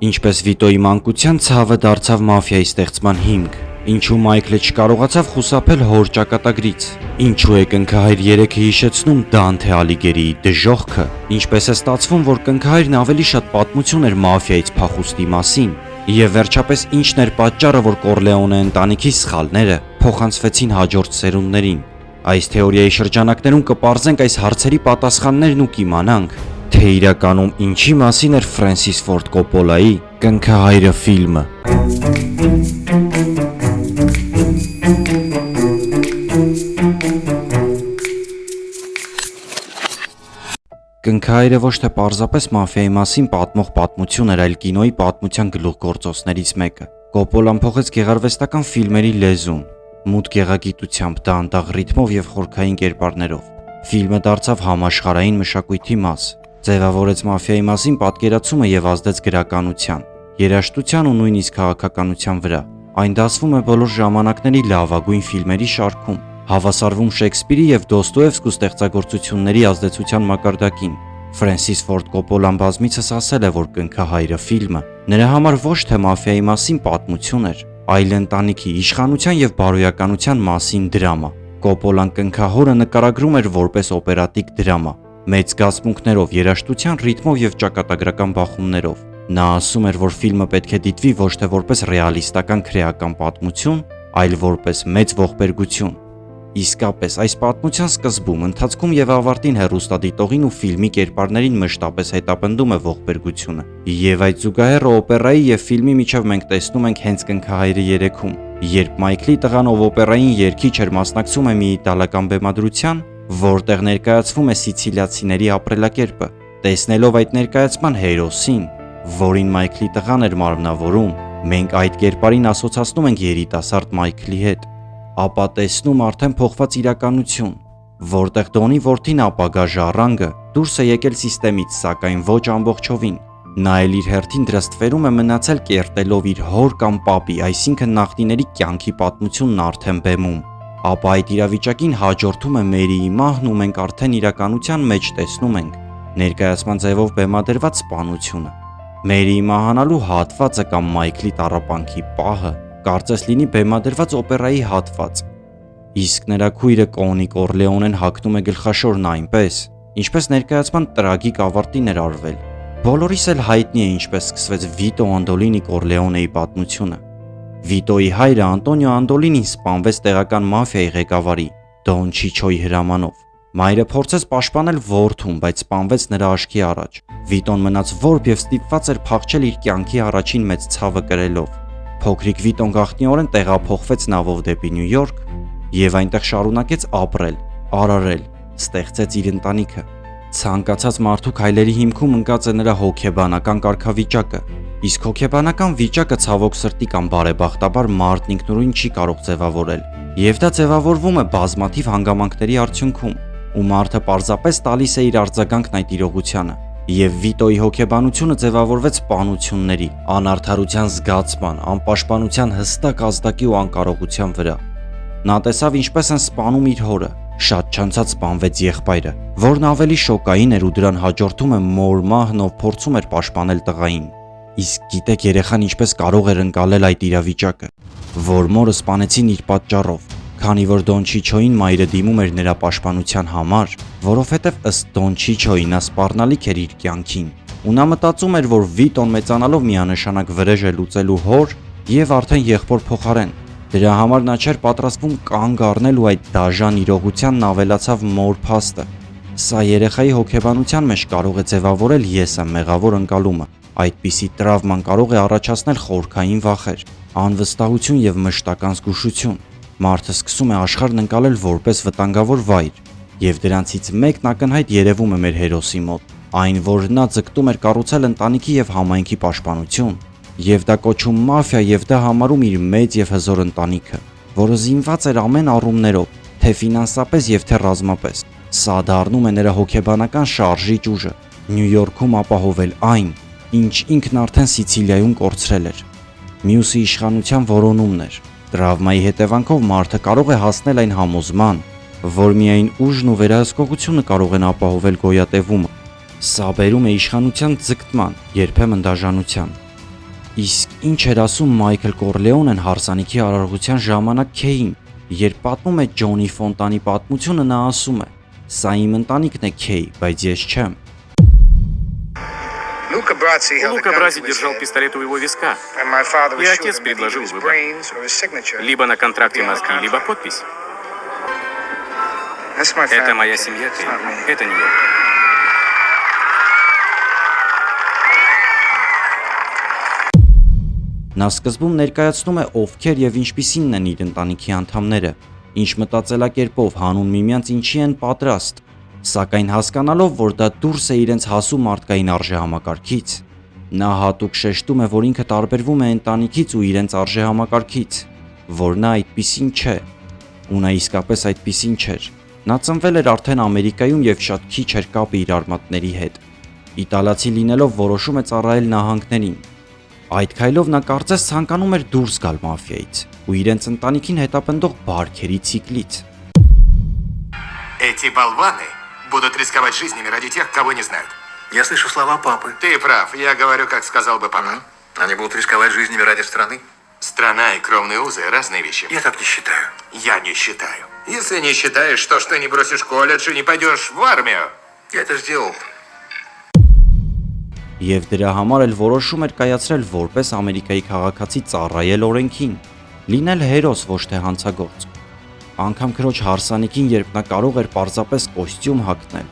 Ինչպես Վիտոյի մանկության ցավը դարձավ մաֆիայի ստեղծման հիմք, ինչու Մայքլը չկարողացավ խուսափել հոր ճակատագրից, ինչու է կնքահայր 3-ը հիշեցնում Դանթե Ալիգերիի դժոխքը, ինչպես է ստացվում, որ կնքահայրն ավելի շատ պատմություն էր մաֆիայից փախուստի մասին, եւ վերջապես ինչն էր պատճառը, որ Կորլեոնե ընտանիքի սխալները փոխանցվեցին հաջորդ սերունդներին։ Այս թեորիայի շրջանակներում կպարզենք այս հարցերի պատասխաններն ու կիմանանք, թե իրականում ինչի մասին էր Ֆրենսիս Ֆորդ Կոպոլայի «Կնքահայրը» ֆիլմը։ «Կնքահայրը» ոչ թե պարզապես մաֆիայի մասին պատմող պատմություն էր, այլ կինոյի պատմության գլուխգործոցներից մեկը։ Կոպոլան փոխեց գեղարվեստական ֆիլմերի լեզուն, մութ գեղագիտությամբ, դանդաղ ռիթմով եւ խորքային կերպարներով։ Ֆիլմը դարձավ համաշխարհային մշակույթի մաս, ձևավորեց մաֆիայի մասին պատկերացումը եւ ազդեց գրականության, երաժշտության ու նույնիսկ քաղաքականության վրա։ Այն դասվում է բոլոր ժամանակների լավագույն ֆիլմերի շարքում, հավասարվում Շեքսպիրի եւ Դոստոևսկու ստեղծագործությունների ազդեցության մակարդակին։ Ֆրենսիս Ֆորդ Կոպոլան բազմիցս ասել է, որ «Կնքահայրը» ֆիլմը նրա համար ոչ թե մաֆիայի մասին պատմություն էր, այլ ընտանիքի իշխանության եւ բարոյականության մասին դրամա։ Կոպոլան «Կնքահորը» նկարագրում էր որպես օպերատիկ դրամա, մեծ զգացմունքներով, երաժշտության ռիթմով եւ ճակատագրական բախումներով։ Նա ասում էր, որ ֆիլմը պետք է դիտվի ոչ թե որպես ռեալիստական քրեական պատմություն, այլ որպես մեծ ողբերգություն։ Իսկապես, այս պատմության սկզբում, ընթացքում եւ ավարտին հեռուստադիտողին ու ֆիլմի կերպարներին մշտապես հետապնդում է ողբերգությունը։ Եվ այդ զուգահեռ օպերայի եւ ֆիլմի միջև մենք տեսնում ենք հենց «Կնքահայրը» երեքում, երբ Մայքլի տղան, ով օպերային երգիչ էր, մասնակցում է մի իտալական բեմադրության, որտեղ ներկայացվում է սիցիլիացիների ապրելակերպը։ Տեսնելով այդ ներկայացման հերոսին, որին Մայքլի տղան էր մարմնավորում, մենք այդ կերպարին ասոցացնում ենք երիտասարդ Մայքլի հետ, ապա տեսնում արդեն փոխված իրականություն, որտեղ Դոնի որդին ապագա ժառանգը դուրս է եկել սիստեմից, սակայն ոչ ամբողջովին։ Նա էլ իր հերթին դրստվերում է մնացել կերտելով իր հոր կամ պապի, այսինքն նախնիների կյանքի պատմությունն արդեն բեմում։ Ապա այդ իրավիճակին հաջորդում է Մերիի մահն ու մենք արդեն իրականության մեջ տեսնում ենք ներկայացման ձևով բեմադրված սպանությունը։ Մերիի մահանալու հատվածը կամ Մայքլի տառապանքի պահը կարծես լինի բեմադրված օպերայի հատված, իսկ նրա քույրը Կոնի Կորլեոնեն հագնում է գլխաշորն այնպես, ինչպես ներկայացման տրագիկ ավարտին էր արվել։ Բոլորիս էլ հայտնի է ինչպես սկսվեց Վիտո Անդոլինի Կորլեոնեի պատմությունը։ Վիտոյի հայրը Անտոնիո Անդոլինին սպանվեց տեղական մաֆիայի ղեկավարի Դոն Չիչոյի հրամանով։ Մայրը փորձեց պաշտպանել որդուն, բայց սպանվեց նրա աչքի առաջ։ Վիտոն մնաց որբ եւ ստիպված էր փախչել իր կյանքի առաջին մեծ ցավը կրելով։ Փոքրիկ Վիտոն գաղտնիորեն տեղափոխվեց նավով դեպի Նյու Յորք եւ այնտեղ շարունակեց ապրել, արարել, ստեղծեց իր ընտանիքը։ Ցանկացած մարդու քայլերի հիմքում ընկած է նրա հոգեբանական կարգավիճակը, իսկ հոգեբանական վիճակը ցավոք սրտի կամ բարեբախտաբար մարդն ինքնուրույն չի կարող ձևավորել, եւ դա ձևավորվում է բազմաթիվ հանգամանքների արդյունքում, ու մարդը պարզապես տալիս է իր արձագանքն այդ իրողությանը։ Եվ Վիտոյի հոգեբանությունը ձևավորվեց սպանությունների, անարդարության զգացման, անպաշտպանության հստակ ազդակի ու անկարողության վրա։ Նա տեսավ ինչպես են սպանում իր հորը, շատ չանցած սպանվեց եղբայրը, որն ավելի շոկային էր ու դրան հաջորդում է մոր մահն, ով փորձում էր պաշտպանել տղային։ Իսկ գիտեք երեխան ինչպես կարող էր ընկալել այդ իրավիճակը, որ մորը սպանեցին իր պատճառով, քանի որ Դոն Չիչոյին մայրը դիմում էր նրա պաշտպանության համար, որովհետև ըստ Դոն Չիչոյի նա սպառնալիք էր իր կյանքին, ու նա մտածում էր, որ Վիտոն մեծանալով միանշանակ վրեժ է լուծելու հոր եւ արդեն եղբոր փոխարեն։ Դրա համար նա չէր պատրաստվում կանգ առնել ու այդ դաժան իրողությանն ավելացավ մոր փաստը։ Սա երեխայի հոգեբանության մեջ կարող է ձևավորել ես եմ մեղավոր ընկալումը։ Այդպիսի տրավման կարող է առաջացնել խորքային վախեր, անվստահություն եւ մշտական զգուշություն։ Մարդը սկսում է աշխարհն ընկալել որպես վտանգավոր վայր, եւ դրանցից մեկն ակնհայտ երևում է մեր հերոսի մոտ, այն որ նա ձգտում էր կառուցել ընտանիքի եւ համայնքի պաշտպանություն, եւ դա կոչում մաֆիա եւ դա համարում իր մեծ եւ հզոր ընտանիքը, որը զինված էր ամեն առումներով, թե ֆինանսապես եւ թե ռազմապես։ Սա դառնում է նրա հոգեբանական շարժիչ ուժը, Նյու Յորքում ապահովել այն, ինչ ինքն արդեն Սիցիլիայում կորցրել էր։ Մյուսի իշխանության որոնումն էր։ Տրավմայի հետևանքով մարդը կարող է հասնել այն համոզման, որ միայն ուժն ու վերահսկողությունը կարող են ապահովել գոյատևումը։ Սա բերում է իշխանության ձգտման, երբեմն դաժանության։ Իսկ ինչ էր ասում Մայքլ Կորլեոնեն հարսանիքի արարողության ժամանակ Քեյին, երբ պատմում է Ջոնի Ֆոնտանի պատմությունը, նա ասում է. «Սա իմ ընտանիքն է Քեյ, բայց ես չեմ»։ Лука Браззи держал пистолет у его виска, и отец предложил выбор. Либо на контракте мозги, либо подпись. Это моя семья, Кей. Это не я. Նա սկզբում ներկայացնում է ովքեր եւ ինչպիսինն են իր ընտանիքի անդամները, ինչ մտածելակերպով հանուն միմյանց ինչի են պատրաստ, սակայն հասկանալով, որ դա դուրս է իրենց հասու մարդկային արժեհամակարգից, նա հատուկ շեշտում է, որ ինքը տարբերվում է ընտանիքից ու իրենց արժեհամակարգից, որ նա այդպիսին չէ, ու նա իսկապես այդպիսին չէր։ Նա ծնվել էր արդեն Ամերիկայում եւ շատ քիչ էր կապը իր արմատների հետ։ Իտալացի լինելով որոշում է ծառայել նահանգներին։ Այդ քայլով նա կարծես ցանկանում էր դուրս գալ մաֆիայից ու իրենց ընտանիքին հետապնդող բարքերի ցիկլից։ Эти болваны будут рисковать жизнями ради тех, кого не знают. Я слышу слова папы. Ты прав, я говорю, как сказал бы папа. Они будут рисковать жизнями ради страны? Страна и кровные узы – разные вещи. Я так не считаю. Я не считаю. Если не считаешь, то что не бросишь колледж и не пойдешь в армию? Я это сделал. Եվ դրա համար էլ որոշում էր կայացրել որպես Ամերիկայի քաղաքացի ծառայել օրենքին, լինել հերոս ոչ թե հանցագործ։ Անկամ քրոջ հարսանիքին, երբ նա կարող էր պարզապես կոստյում հագնել,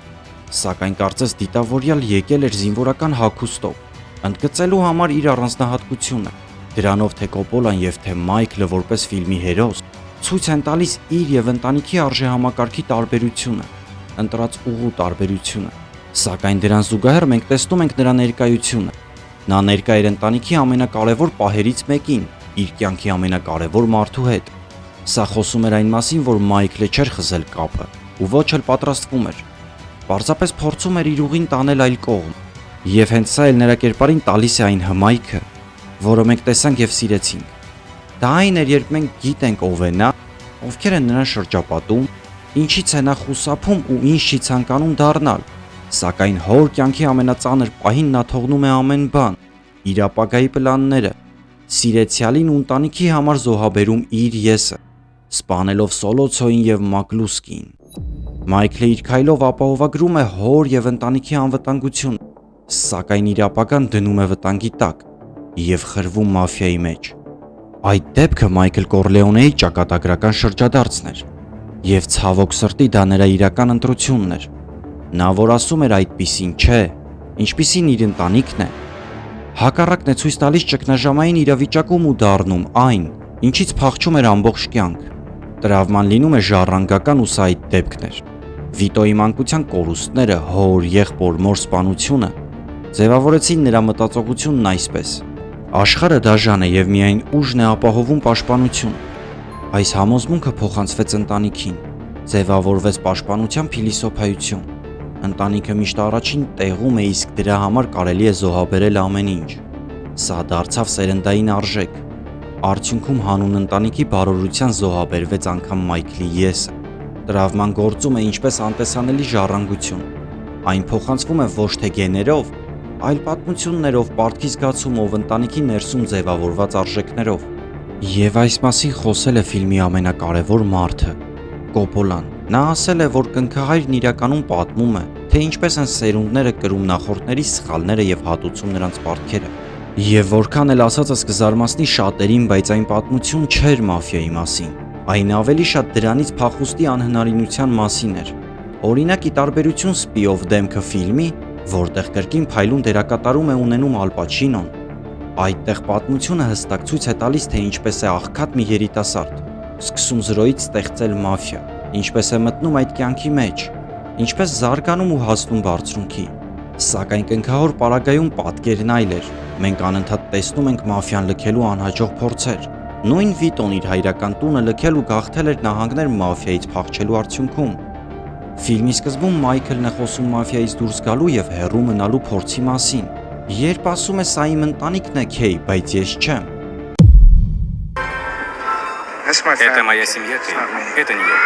սակայն կարծես դիտավորյալ եկել էր զինվորական հագուստով, ընդգծելու համար իր առանձնահատկությունը։ Դրանով թե Կոպոլան եւ թե Մայքլը որպես ֆիլմի հերոս ցույց են տալիս իր եւ ընտանիքի արժեհամակարգի տարբերությունը, ընտրած ուղու տարբերությունը։ Սակայն դրան զուգահեռ մենք տեսնում ենք նրա ներկայությունը։ Նա ներկա էր ընտանիքի ամենակարևոր պահերից մեկին, իր կյանքի ամենակարևոր մարդու հետ։ Սա խոսում էր այն մասին, որ Մայքլը չէր խզել կապը ու ոչ էլ պատրաստվում էր։ Պարզապես փորձում էր իր ուղին տանել այլ կողմ։ Եվ հենց սա էլ նրա կերպարին տալիս է այն հմայքը, որը մենք տեսանք եւ սիրեցինք։ Դա այն էր, երբ մենք գիտենք ով է նա, ովքեր են նրան շրջապատում, ինչից է նա խուսափում ու ինչ չի ցանկանում դառնալ։ Սակայն հոր կյանքի ամենածանր պահին նա թողնում է ամեն բան, իր ապագայի պլանները, սիրեցյալին ու ընտանիքի համար զոհաբերում իր եսը, սպանելով Սոլոցոին եւ Մակլուսկին։ Մայքլը իր քայլով ապահովագրում է հոր եւ ընտանիքի անվտանգությունը, սակայն իր ապագան դնում է վտանգի տակ եւ խրվում մաֆիայի մեջ։ Այդ դեպքը Մայքլ Կորլեոնեի ճակատագրական շրջադարձն էր, եւ ցավոք սրտի դա նրա իրական ընտրությունն էր։ Նա որ ասում էր այդպիսին չէ, ինչպիսին իր ընտանիքն է, հակառակն է ցույց տալիս ճգնաժամային իրավիճակում ու դառնում այն, ինչից փախչում էր ամբողջ կյանք։ Տրավման լինում է ժառանգական ու սա այդ դեպքն էր։ Վիտոյի մանկության կորուստները, հոր, եղբոր, մոր սպանությունը ձևավորեցին նրա մտածողությունն այսպես. աշխարհը դաժան է եւ միայն ուժն է ապահովում պաշտպանություն։ Այս համոզմունքը փոխանցվեց ընտանիքին, ձևավորվեց պաշտպանության փիլիսոփայություն։ Ընտանիքը միշտ առաջին տեղում է, իսկ դրա համար կարելի է զոհաբերել ամեն ինչ։ Սա դարձավ սերնդային արժեք։ Արդյունքում հանուն ընտանիքի բարօրության զոհաբերվեց անգամ Մայքլի եսը։ Տրավման գործում է ինչպես անտեսանելի ժառանգություն։ Այն փոխանցվում է ոչ թե գեներով, այլ պատմություններով, պարտքի զգացումով, ընտանիքի ներսում ձևավորված արժեքներով։ Եվ այս մասին խոսել է ֆիլմի ամենակարևոր մարդը՝ Կոպոլան։ Նա ասել է, որ կնքահայրն իրականում պատմում է, թե ինչպես են սերունդները կրում նախորդների սխալները եւ հատուցում նրանց պարտքերը։ Եվ որքան էլ ասածս կզարմացնի շատերին, բայց այն պատմություն չէր մաֆիայի մասին։ Այն ավելի շատ դրանից փախուստի անհնարինության մասին էր։ Օրինակ, ի տարբերություն Սպիով դեմքը ֆիլմի, որտեղ կրկին փայլուն դերակատարում է ունենում Ալ Պաչինոն, այդտեղ պատմությունը հստակ ցույց է տալիս, թե ինչպես է աղքատ մի երիտասարդ սկսում զրոյից ստեղծել մաֆիա, ինչպես է մտնում այդ կյանքի մեջ, ինչպես զարգանում ու հասնում բարձրունքի։ Սակայն կնքահոր պարագայում պատկերն այլ էր։ Մենք անընդհատ տեսնում ենք մաֆիան լքելու անհաջող փորձեր։ Նույն Վիտոն իր հայրական տունը լքել ու գաղթել էր նահանգներ մաֆիայից փախչելու արդյունքում։ Ֆիլմի սկզբում Մայքլն է խոսում մաֆիայից դուրս գալու եւ հեռու մնալու փորձի մասին։ Երբ ասում է սա իմ ընտանիքն է Քեյ, բայց ես չեմ։ Это моя семья, Кей. Это не я.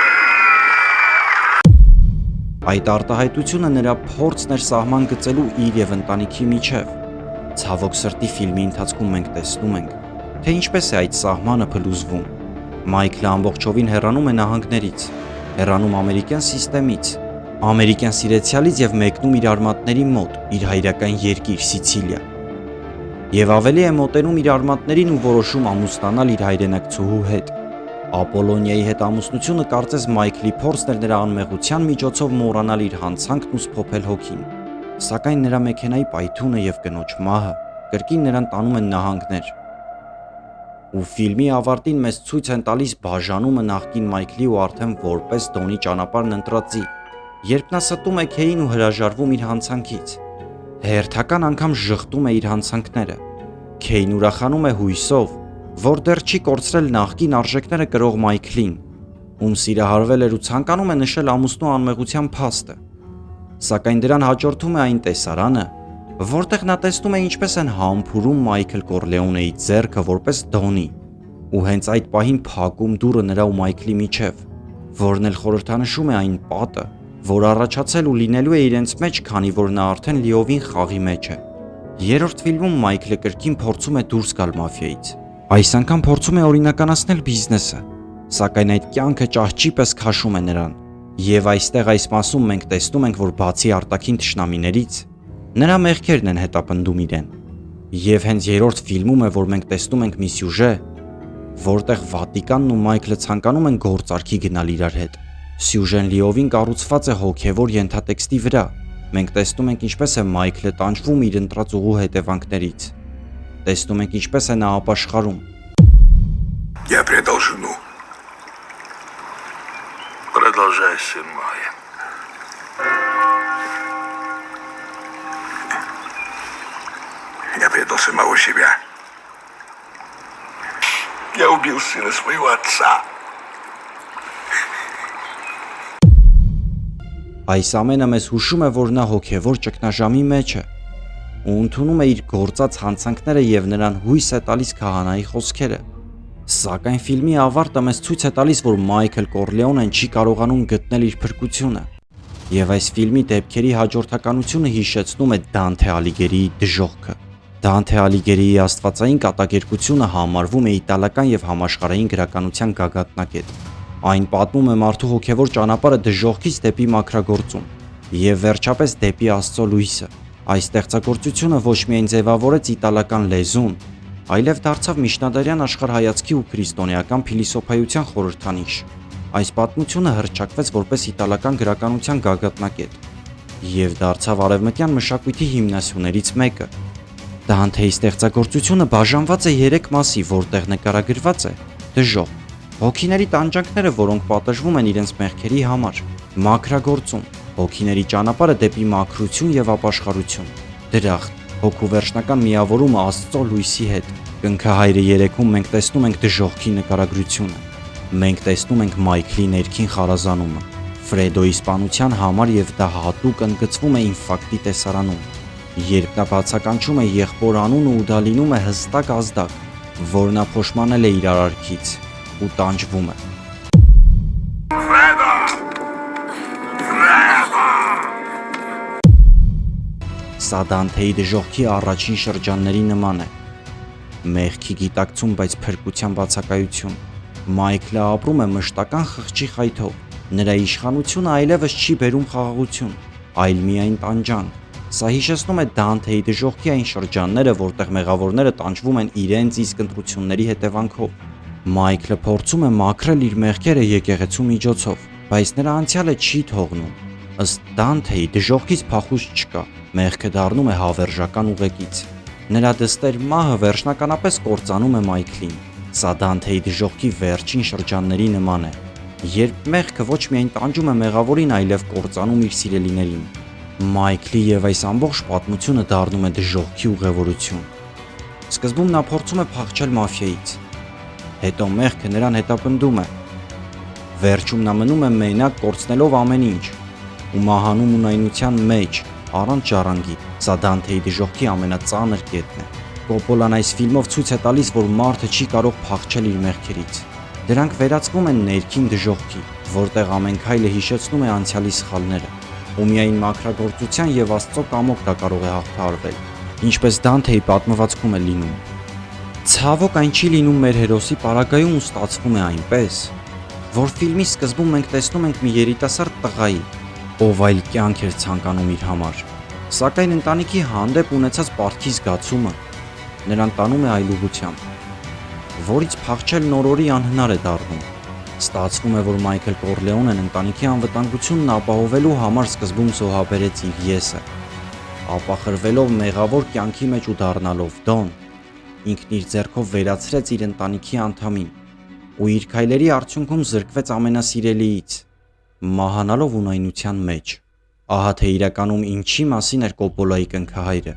Այդ արտահայտությունը նրա փորձն էր սահման գծելու իր եւ ընտանիքի միջև։ Ցավոք սրտի ֆիլմի ընթացքում մենք տեսնում ենք, թե ինչպես է այդ սահմանը փլուզվում։ Մայքլը ամբողջովին հեռանում է նահանգներից, հեռանում ամերիկյան սիստեմից, ամերիկյան սիրեցյալից եւ մեկնում իր արմատների մոտ, իր հայրական երկիր Սիցիլիա։ Եվ ավելի է մոտենում իր արմատներին ու որոշում ամուսնանալ իր հայրենակցուհու հետ։ Ապոլոնիայի հետ ամուսնությունը կարծես Մայքլի փորձն էր նրա անմեղության միջոցով մոռանալ իր հանցանքն ու սփոփել հոգին։ Սակայն նրա մեքենայի պայթյունը եւ կնոջ մահը կրկին նրան տանում են նահանգներ։ Ու ֆիլմի ավարտին մեզ ցույց են տալիս բաժանումը նախկին Մայքլի ու արդեն որպես Դոնի ճանապարհն ընտրածի, երբ նա ստում է Քեյին ու հրաժարվում իր հանցանքից։ Հերթական անգամ ժխտում է իր հանցանքները։ Քեյն ուրախանում է հույսով, որ դեռ չի կորցրել նախկին արժեքները կրող Մայքլին, ում սիրահարվել էր ու ցանկանում է նշել ամուսնու անմեղության փաստը։ Սակայն դրան հաջորդում է այն տեսարանը, որտեղ նա տեսնում է ինչպես են համբուրում Մայքլ Կորլեոնեի ձեռքը որպես Դոնի, ու հենց այդ պահին փակում դուռը նրա ու Մայքլի միջև, որն էլ խորհրդանշում է այն պատը, որ առաջացել ու լինելու է իրենց մեջ, քանի որ նա արդեն լիովին խաղի մեջ է։ Երրորդ ֆիլմում Մայքլը կրկին փորձում է դուրս գալ մաֆիայից։ Այս անգամ փորձում է օրինականացնել բիզնեսը, սակայն այդ կյանքը ճահճի պես քաշում է նրան։ Եվ այստեղ այս մասում մենք տեսնում ենք, որ բացի արտաքին թշնամիներից, նրա մեղքերն են հետապնդում իրեն։ Եվ հենց երրորդ ֆիլմում է, որ մենք տեսնում ենք մի սյուժե, որտեղ Վատիկանն ու Մայքլը ցանկանում են գործարքի գնալ իրար հետ։ Սյուժեն լիովին կառուցված է հոգևոր ենթատեքստի վրա։ Մենք տեսնում ենք ինչպես է Մայքլը տանջվում իր ընտրած ուղու հետևանքներից։ Տեսնում ենք ինչպես է նա ապաշխարում։ Я предал жену. Продолжай, сын мой. Я предал самого себя. Я убил сына своего отца. Այս ամենը մեզ հուշում է, որ նա հոգևոր ճգնաժամի մեջ է ու ընդունում է իր գործած հանցանքները եւ նրան հույս է տալիս քահանայի խոսքերը։ Սակայն ֆիլմի ավարտը մեզ ցույց է տալիս, որ Մայքլ Կորլեոնեն չի կարողանում գտնել իր փրկությունը։ Եվ այս ֆիլմի դեպքերի հաջորդականությունը հիշեցնում է Դանթե Ալիգերիի դժոխքը։ Դանթե Ալիգերիի աստվածային կատակերգությունը համարվում է իտալական եւ համաշխարհային գրականության գագաթնակետ։ Այն պատմում է մարդու հոգևոր ճանապարհը դժոխքից դեպի մաքրագործում եւ վերջապես դեպի Աստծո լույսը։ Այս ստեղծագործությունը ոչ միայն ձևավորեց իտալական լեզուն, այլև դարձավ միջնադարյան աշխարհայացքի ու քրիստոնեական փիլիսոփայության խորհրդանիշ։ Այս պատմությունը հռչակվեց որպես իտալական գրականության գագաթնակետ եւ դարձավ արևմտյան մշակույթի հիմնասյուներից մեկը։ Դանթեի ստեղծագործությունը բաժանված է 3 մասի, որտեղ նկարագրված է դժոխք, հոգիների տանջանքները, որոնք պատժվում են իրենց մեղքերի համար, մաքրագործում, հոգիների ճանապարհը դեպի մաքրություն եւ ապաշխարություն, դրախտ, հոգու վերջնական միավորումը Աստծո լույսի հետ։ Կնքահայրը 3-ում մենք տեսնում ենք դժոխքի նկարագրությունը։ Մենք տեսնում ենք Մայքլի ներքին խարազանումը, Ֆրեդոյի սպանության համար եւ դա հատուկ ընդգծվում է ինֆակտի տեսարանում, երբ նա բացականչում է եղբոր անունը ու դա լինում է հստակ ազդակ, որ նա փոշմանել է իր արարքից ու տանջվում է։ Սա Դանթեի դժոխքի առաջին շրջանների նման է։ Մեղքի գիտակցում, բայց փրկության բացակայություն։ Մայքլը ապրում է մշտական խղճի խայթով։ Նրա իշխանությունը այլևս չի բերում խաղաղություն, այլ միայն տանջանք։ Սա հիշեցնում է Դանթեի դժոխքի այն շրջանները, որտեղ մեղավորները տանջվում են իրենց իսկ ընտրությունների հետևանքով։ Մայքլը փորձում է մաքրել իր մեղքերը եկեղեցու միջոցով, բայց նրա անցյալը չի թողնում։ Ըստ Դանթեի դժոխքից փախուստ չկա, մեղքը դառնում է հավերժական ուղեկից։ Նրա դստեր մահը վերջնականապես կործանում է Մայքլին։ Սա Դանթեի դժոխքի վերջին շրջանների նման է, երբ մեղքը ոչ միայն տանջում է մեղավորին, այլև կործանում իր սիրելիներին։ Մայքլի եւ այս ամբողջ պատմությունը դառնում է դժոխքի ուղևորություն։ Սկզբում նա փորձում է փախչել մաֆիայից, հետո մեղքը նրան հետապնդում է։ Վերջում նա մնում է մենակ կորցնելով ամեն ինչ ու մահանում ունայնության մեջ, առանց ժառանգի։ Սա Դանթեի դժոխքի ամենածանր կետն է։ Կոպոլան այս ֆիլմով ցույց է տալիս, որ մարդը չի կարող փախչել իր մեղքերից։ Դրանք վերածվում են ներքին դժոխքի, որտեղ ամեն քայլը հիշեցնում է անցյալի սխալները, ու միայն մաքրագործության եւ Աստծո կամոք դա կարող է հաղթահարվել։ ինչպես Դանթեի պատմվածքում է լինում։ Ցավոք այն չի լինում մեր հերոսի պարագայում ու ստացվում է այնպես, որ ֆիլմի սկզբում մենք տեսնում ենք մի երիտասարդ տղայի, ով այլ կյանք էր ցանկանում իր համար, սակայն ընտանիքի հանդեպ ունեցած պարտքի զգացումը նրան տանում է այլ ուղղությամբ, որից փախչել նոր-օրի անհնար է դառնում։ Ստացվում է, որ Մայքլ Կորլեոնեն ընտանիքի անվտանգությունն ապահովելու համար սկզբում զոհաբերեց իր եսը, ապա խրվելով մեղավոր կյանքի մեջ ու դառնալով Դոն, ինքն իր ձեռքով վերացրեց իր ընտանիքի անդամին ու իր քայլերի արդյունքում զրկվեց ամենասիրելիից, մահանալով ունայնության մեջ։ Ահա թե իրականում ինչի մասին էր Կոպոլայի կնքահայրը։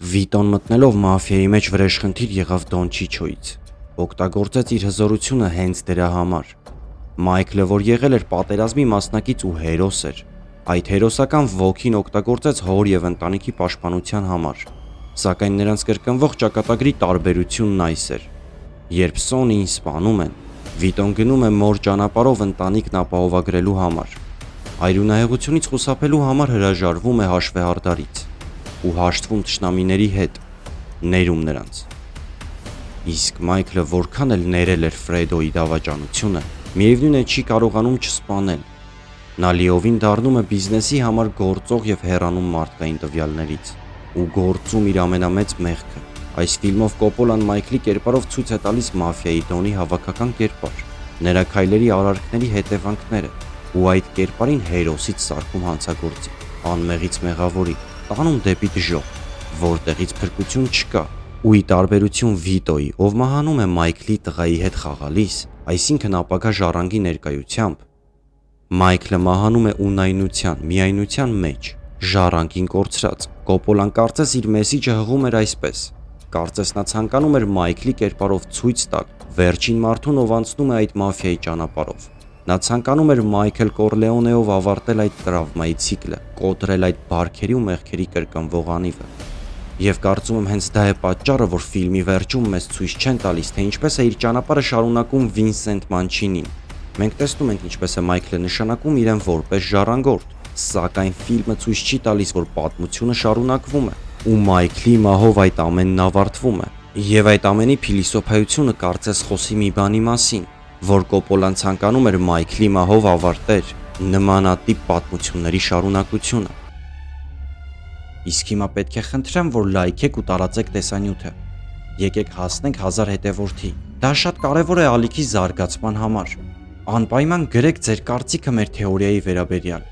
Վիտոն մտնելով մաֆիայի մեջ վրեժխնդիր եղավ Դոն Չիչոից, օգտագործեց իր հզորությունը հենց դրա համար։ Մայքլը, որ եղել էր պատերազմի մասնակից ու հերոս էր, այդ հերոսական ոգին օգտագործեց հոր եւ ընտանիքի պաշտպանության համար, սակայն նրանց կրկնվող ճակատագրի տարբերությունն այս էր. երբ Սոնին սպանում են, Վիտոն գնում է մոր ճանապարհով ընտանիքն ապահովագրելու համար, այրունահեղությունից խուսափելու համար հրաժարվում է հաշվեհարդարից ու հաշտվում թշնամիների հետ, ներում նրանց։ Իսկ Մայքլը որքան էլ ներել էր Ֆրեդոյի դավաճանությունը, միևնույն է չի կարողանում չսպանել։ Նա լիովին դառնում է բիզնեսի համար գործող եւ հեռանում մարդկային տվյալներից ու գործում իր ամենամեծ մեղքը։ Այս ֆիլմով Կոպոլան Մայքլի կերպարով ցույց է տալիս մաֆիայի Դոնի հավաքական կերպար, նրա քայլերի արարքների հետևանքները ու այդ կերպարին հերոսից սարքում հանցագործի, անմեղից մեղավորի, տանում դեպի դժոխք, որտեղից փրկություն չկա, ու ի տարբերություն Վիտոյի, ով մահանում է Մայքլի տղայի հետ խաղալիս, այսինքն ապագա ժառանգի ներկայությամբ, Մայքլը մահանում է ունայնության, միայնության մեջ, ժառանգին կորցրած։ Կոպոլան կարծես իր մեսիջը հղում էր այսպես. կարծես նա ցանկանում էր Մայքլի կերպարով ցույց տալ վերջին մարդուն, ով անցնում է այդ մաֆիայի ճանապարհով։ Նա ցանկանում էր Մայքլ Կորլեոնեով ավարտել այդ տրավմայի ցիկլը, կոտրել այդ բարքերի ու մեղքերի կրկնվող անիվը։ Եվ կարծում եմ հենց դա է պատճառը, որ ֆիլմի վերջում մեզ ցույց չեն տալիս, թե ինչպես է իր ճանապարհը շարունակում Վինսենտ Մանչինին։ Մենք տեսնում ենք ինչպես է Մայքլը նշանակում իրեն որպես ժառանգորդ, սակայն ֆիլմը ցույց չի տալիս, որ պատմությունը շարունակվում է ու Մայքլի մահով այդ ամենն ավարտվում է։ Եվ այդ ամենի փիլիսոփայությունը կարծես խոսի մի բանի մասին, որ Կոպոլան ցանկանում էր Մայքլի մահով ավարտել նմանատիպ պատմությունների շարունակությունը։ Իսկ հիմա պետք է խնդրեմ, որ լայքեք ու տարածեք տեսանյութը։ Եկեք հասնենք 1000 հետևորդի։ Դա շատ կարևոր է ալիքի զարգացման համար։ Անպայման գրեք ձեր կարծիքը մեր թեորիայի վերաբերյալ։